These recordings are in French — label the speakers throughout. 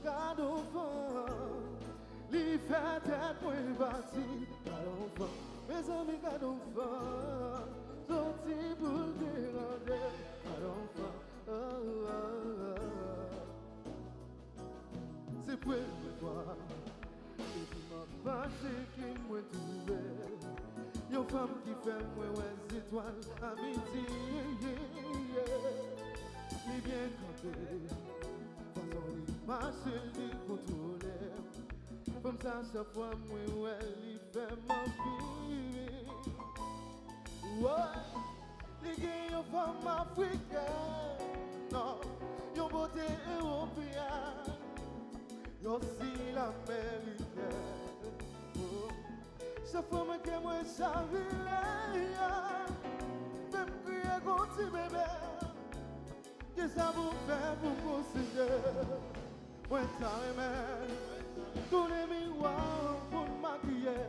Speaker 1: Cadeau fort, li fait tête pour partir, cadeau fort, mes amis cadeau fort, sorti pour déranger, cadeau fort, c'est pour me voir, et qui m'a passé, qui m'a trouvé, une femme qui fait moi les étoiles, amitié, li bien campé. Ma chérie contrôlée, comme ça chaque fois moi elle fait ma vie. Ouais, les gars une femme africaine, non, une beauté européenne, aussi l'américaine. Oh, chaque fois que moi j'arrive, même crier contre bébé, que ça vous fait pour considérer. Moi t'aimais, tous les miroirs pour maquiller.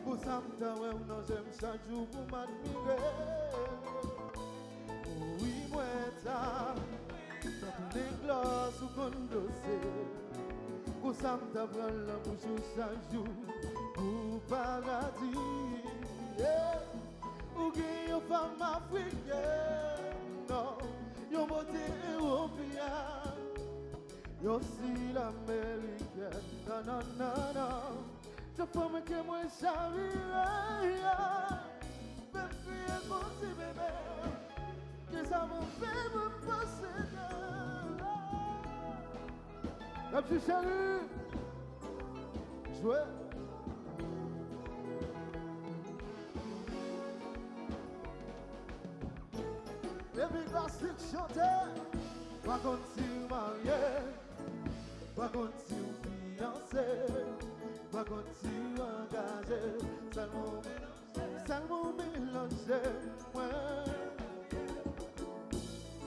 Speaker 1: Pour ça m't'aimais, non j'aime chaque jour pour m'admirer. Oui moi t'aimais, dans tous les glaces ou qu'on dossier. Pour ça m't'aimais la bouche chaque jour pour paradis. Ou qu'il y a une femme africaine, non, une beauté européenne. Yo si l'américaine, non, non, non, non. Je femme que moi j'arrive, même crier comme si bébé, que ça me fait me posséder. La petite chérie, jouez. Les big classiques chantaient, pas comme si marié. Pas quand tu fiancé, pas quand tu engagé, seulement mélangé, ouais.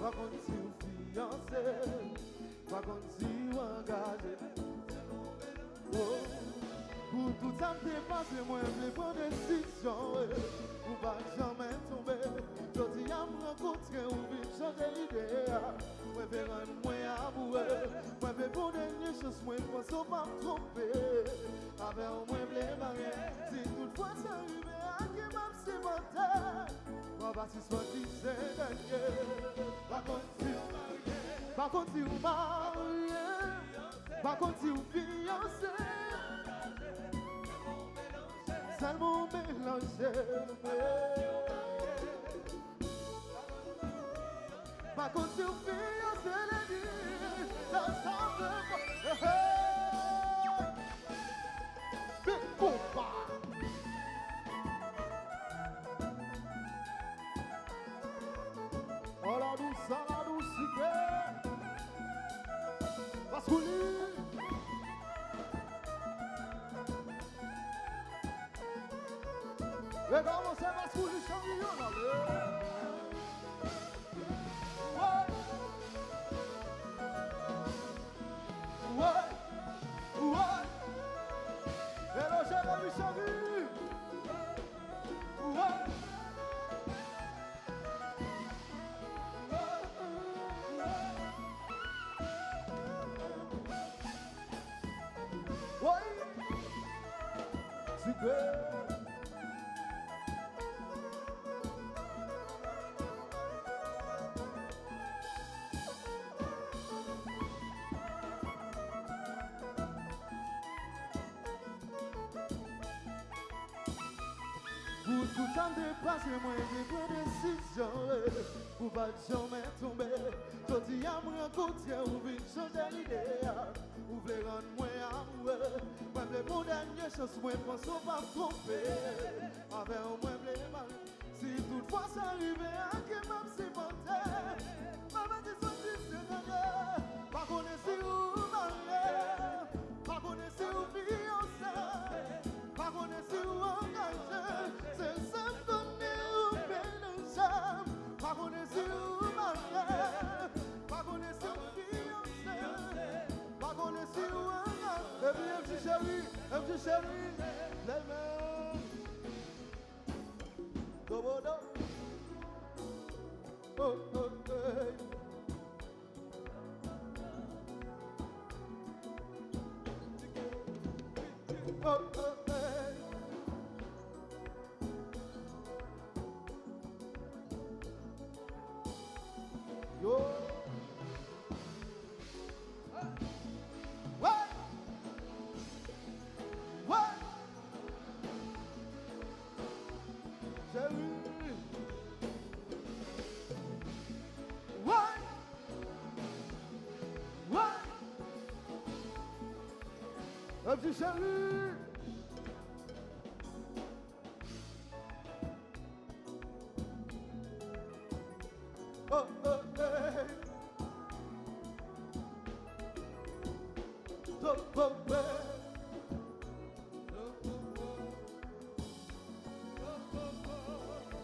Speaker 1: Pas quand tu fiancé, pas quand tu engagé, oh. Pour tout ça me dépasse, moi je vais prendre des décisions, pour pas jamais tomber. Je dis à me rencontrer ou vite changer l'idée. Moi je vais rendre moi amoureux. Moi je vais pour dernière chance, moi je pense qu'on va me tromper. Avec au moins les barrières, si toutefois ça arrive à qui m'a sémenté. Moi pas si soit dit c'est gagné. Par contre si vous mariez, par contre si vous mariez, par contre si vous fiancez. Seulement mélangé. Par contre, tu fais, on se l'a dit, l'ensemble de moi. Big combat. Oh la douce, secret. Parce que lui. Regarde, você vai escolher o chão Hello, chega me chamando. Oi, segura. Pour tout ça me dépasse, moi j'ai pris des décisions pour pas jamais tomber. Je dis à me rencontrer, ou vite changer l'idée. Ou voulez rendre moi amoureux. Moi je pour dernière chance, moi pense qu'on va me tromper. Avec au moins les mal. Si toutefois ça arrive à qui m'a sémenté. Maman dit son fils de gagner. Pas connaître si vous mariez. Pas connaître si vous fiancez. Pas connaître si vous engagez. C'est simple donner ou mélangeable. Pas connaître si vous mariez. Pas connaître si vous fiancez. Pas connaître si vous engagez. Et puis un petit chéri, les mains. Gobodo. Oh, oh, hey. Yo. What? What? Chérie. What? What? Un petit chéri. Oh, oh, hey. Oh, oh, hey.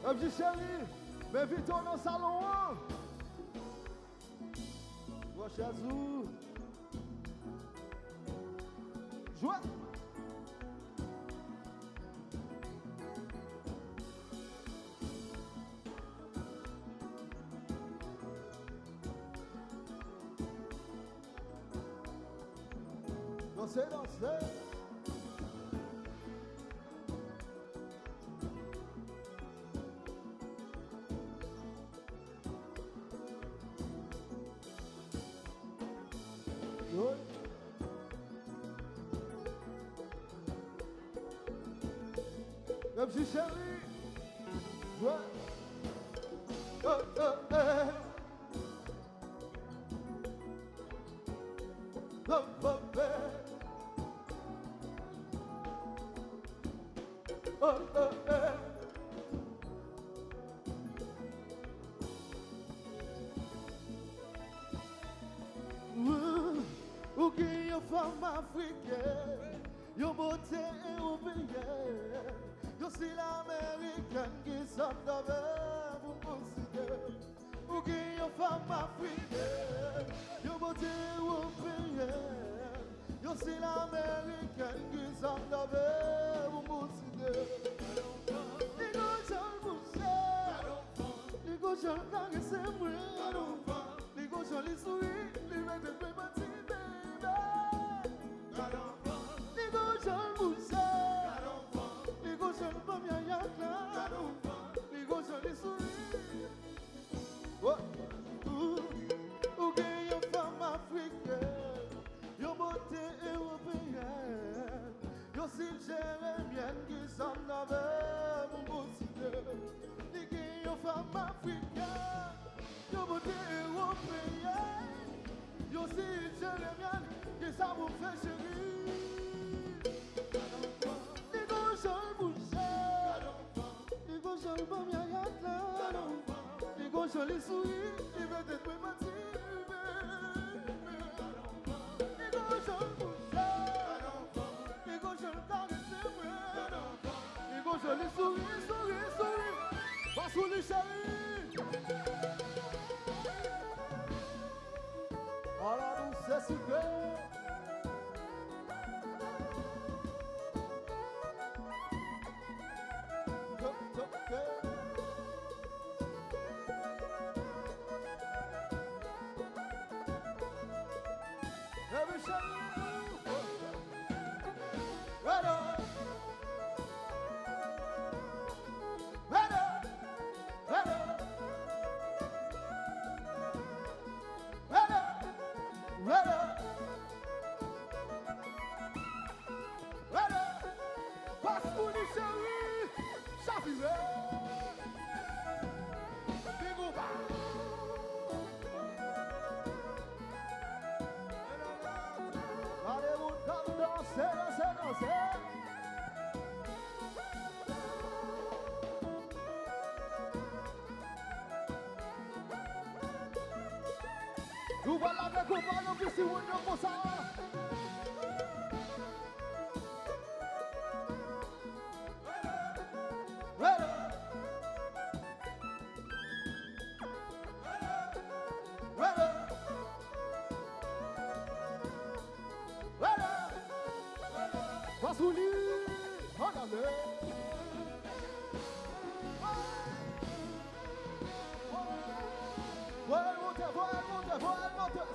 Speaker 1: Un petit chéri, mais vite dans le salon. Roche Azou. Joie. Danser, danser. Oui. Un petit chéri. Ouais. Oh, oh, hey. Oh, oh, hey. Oh, oh, hey. Ok, yo femme africaine, yo beauté européenne, yo c'est l'américaine qui s'en devait vous considérer. Ok, yo femme africaine, yo beauté européenne, yo c'est l'américaine qui s'en devait vous considérer. Les gars j'en bouger, les gars j'en gagne c'est moi, les gars j'en les souris, les mecs de prématis. Ça vous fait chérir. Les gauches ont bouché. Les gauches ont le bon miayak là. Les gauches ont les souris. Ils veulent être prématurés. Les gauches ont bouché. Les gauches ont le caressé. Les gauches ont les souris, souris, souris. Pas sous les chéris. Oh la douce sucrée. Every show, right on, right on, right on, right on, right on, right on. Passe pour les chéris, Chaviré, Big Oba. Allez-vous danser, danser, danser. Nous voilà avec vous, nous qui si vous ne pour ça. Vasouli, regardez. Voile, montez, voile, montez, voile, montez,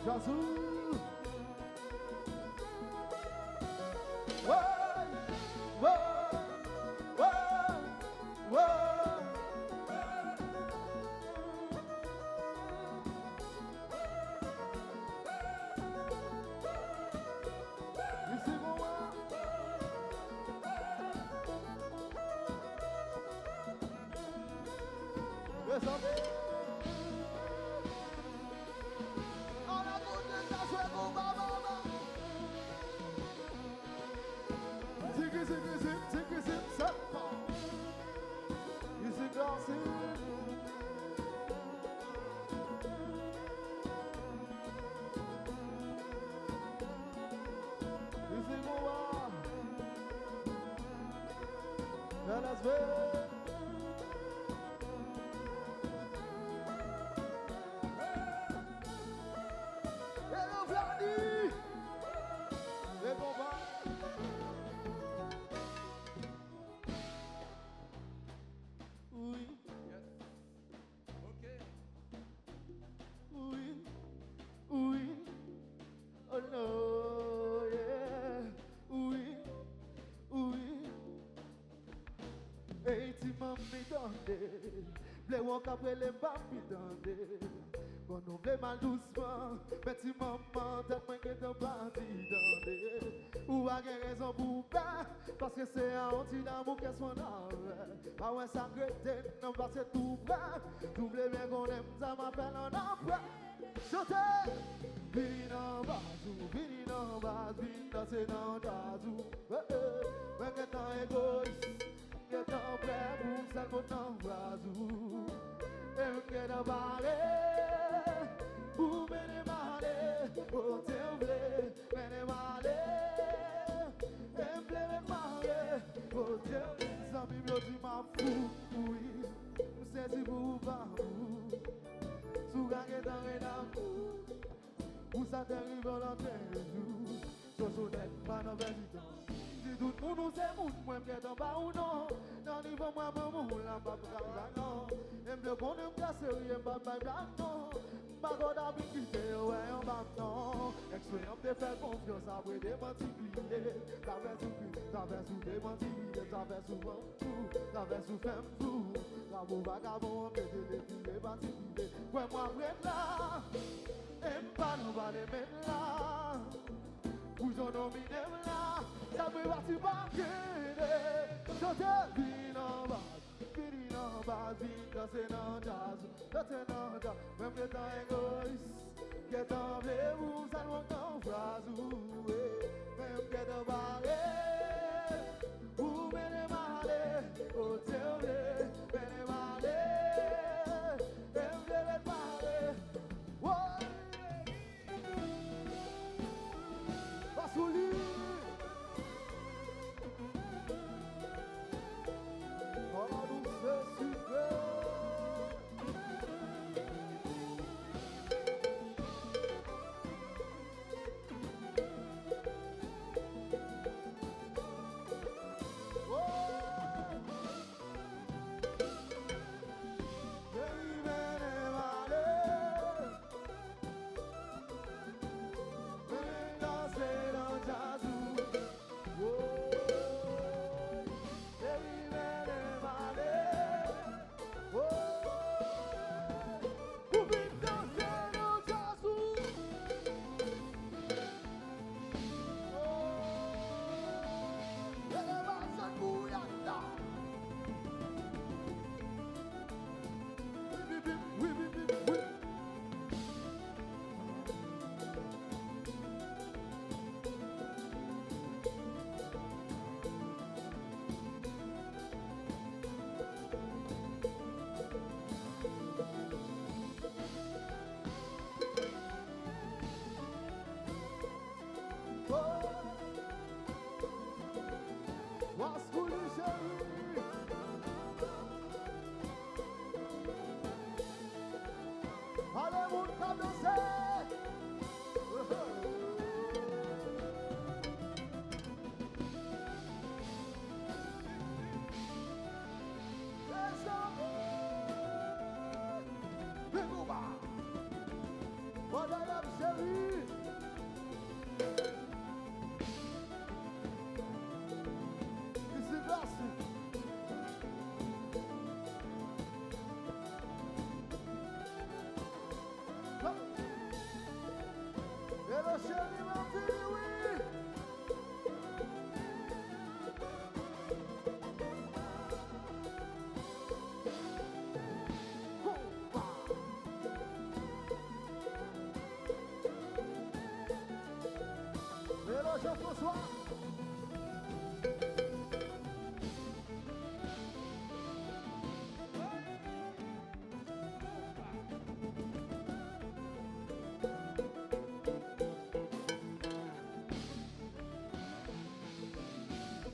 Speaker 1: Yazoo. Whoa, whoa, whoa, whoa. You see more? Yes, I'm there. Let's go. Hello, Vladi. Les combats. Oui.
Speaker 2: Yes. Ok.
Speaker 1: Oui. Oui. Oh no, yeah. Oui. Oui. Hey, ti mami donde, ble wak apre le papi donde. Kon nou ble mal doucement, mais ti maman tête mwen ke te parti donde. Ou a gen raison pou pa, parce que c'est un ti d'amour qu'elle soit n'avait. Pas ouais ça grette, non pas c'est tout bas. Tout ble bien qu'on aime, ça m'appelle un emploi. Chante, vini nan bazou, vini nan bazou, vini danser nan jazou. Mwen ke tan égoïste. Get up there, moves and go down, Razoo. And get a body, boom, and a body, oh, tell me, and a body, and play with body, oh, tell me, some people do my food, who says he move on, so I get down and down, who sat there, you gonna tell you, so that man of everything. Tout le monde c'est moun, moi m'gète en bas ou non. Dans niveau moi moun, la pas blanc non. Aime le qu'on aime casser, aime pas blanc non. Pas god a bien quitté, ouais en bas non. Expérience de faire confiance après des mentiliers. T'avais sous des mentiliers, t'avais souvent tout, t'avais sous femme tout. La beau vagabond, on met des filets mentiliers. Ouais moi prête là, aime pas nous va les mettre là. Vous en nominez là, ça peut partir par gueule. Chante, vini en bas, vini danser dans jazz, danser dans jazz. Même le temps égoïste, qu'est en blé, vous allons dans phrase, même qu'est en barré, vous menez malé, au théorie, menez malé, même le malé, ouais. Bassouli. Oh la douce super. Jean-François.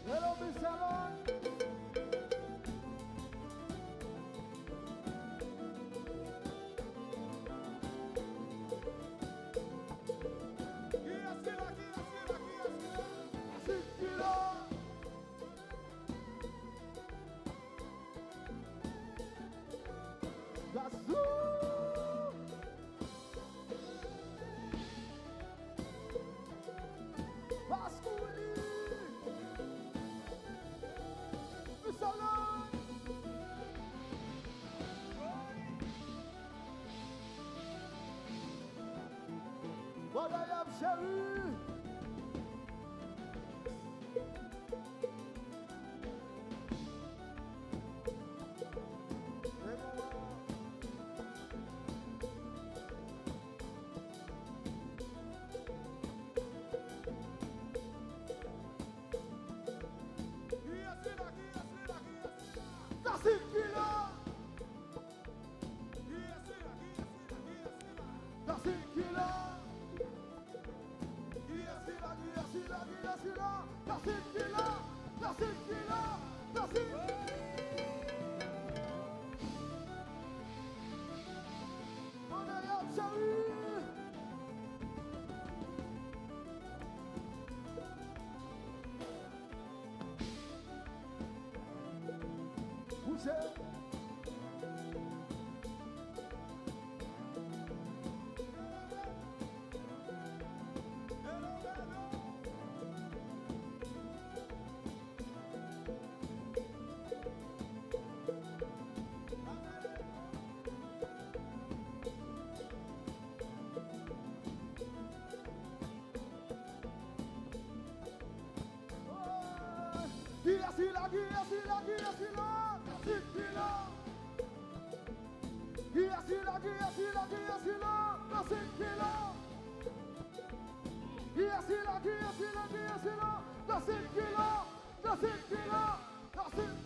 Speaker 1: Hello, Miss Salon. What I am Sherry. That's it.